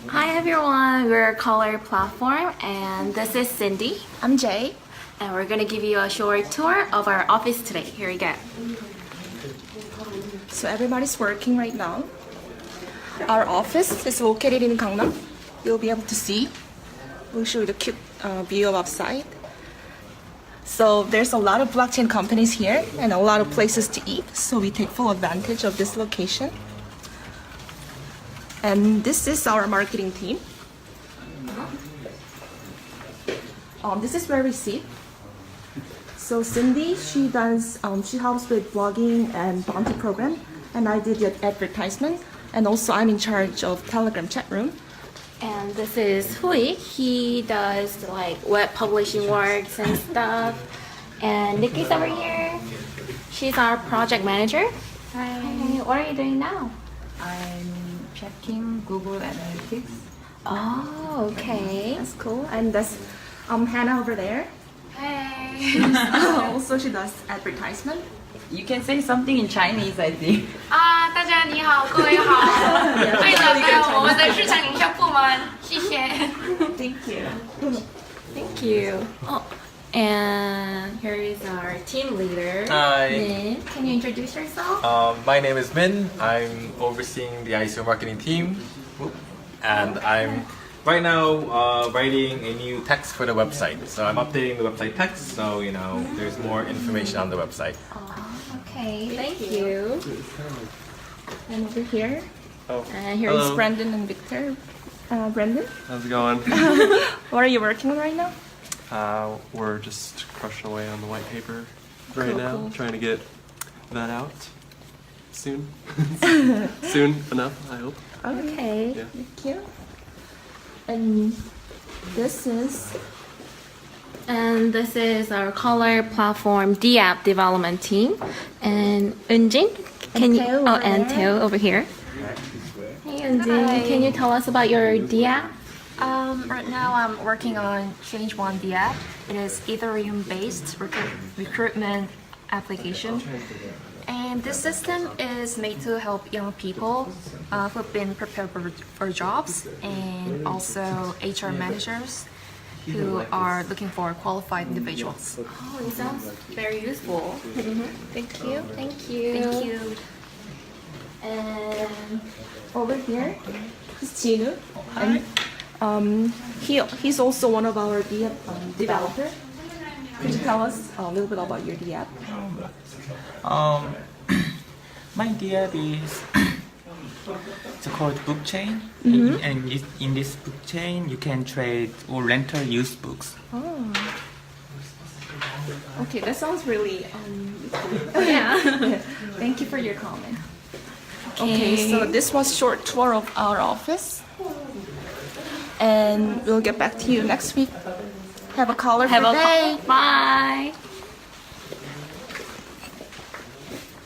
Hi everyone, we're 컬러플랫폼 and this is Cindy. I'm Jay. And we're gonna give you a short tour of our office today. Here we go. So everybody's working right now. Our office is located in Gangnam. You'll be able to see. We'll show you the cute view of outside. So there's a lot of blockchain companies here and a lot of places to eat. So we take full advantage of this location. And this is our marketing team. This is where we sit. So Cindy, she helps with blogging and bounty program, and I did the advertisement, and also I'm in charge of Telegram chat room. And this is Hui. He does like web publishing works and stuff. And Nikki's over here. She's our project manager. Hi. What are you doing now? I'm checking Google Analytics. Oh, okay. That's cool. And that's Hannah over there. Hey. Also, she does advertisement. You can say something in Chinese, I think. 大家你好，各位好，欢迎来到我们的市场营销部门，谢谢。Thank you. Thank you. Oh, and here is our team leader. Hi. Min. Can you introduce yourself? My name is Min. I'm overseeing the ICO marketing team, and I'm right now writing a new text for the website. So I'm updating the website text, so there's more information on the website. Okay, thank you. And over here. And here Here's is Brandon and Victor. Brandon, How's it going? what are you working on right now? We're just crushing away on the white paper right Cool, now, cool. trying to get that out soon. Soon enough, I hope. Okay. Yeah. Thank you. And this is our 컬러플랫폼 dApp development team. And Eunjin, and Teo over here. Hey Eunjin, can you tell us about your dApp? Right now I'm working on Change One dApp. It is Ethereum-based recruitment application. And this system is made to help young people who've been prepared for jobs and also HR managers who are looking for qualified individuals. Oh, it sounds very useful. Thank you. Thank you. Thank you. And over here is Jinu. And he's also one of our dApp developers. Could you tell us a little bit about your dApp? My dApp is it's called blockchain, and in this blockchain you can trade or rental used books. Oh. Okay, that sounds really yeah. Thank you for your comment. Okay, so this was short tour of our office, and we'll get back to you next week. Have a colorful day. Bye.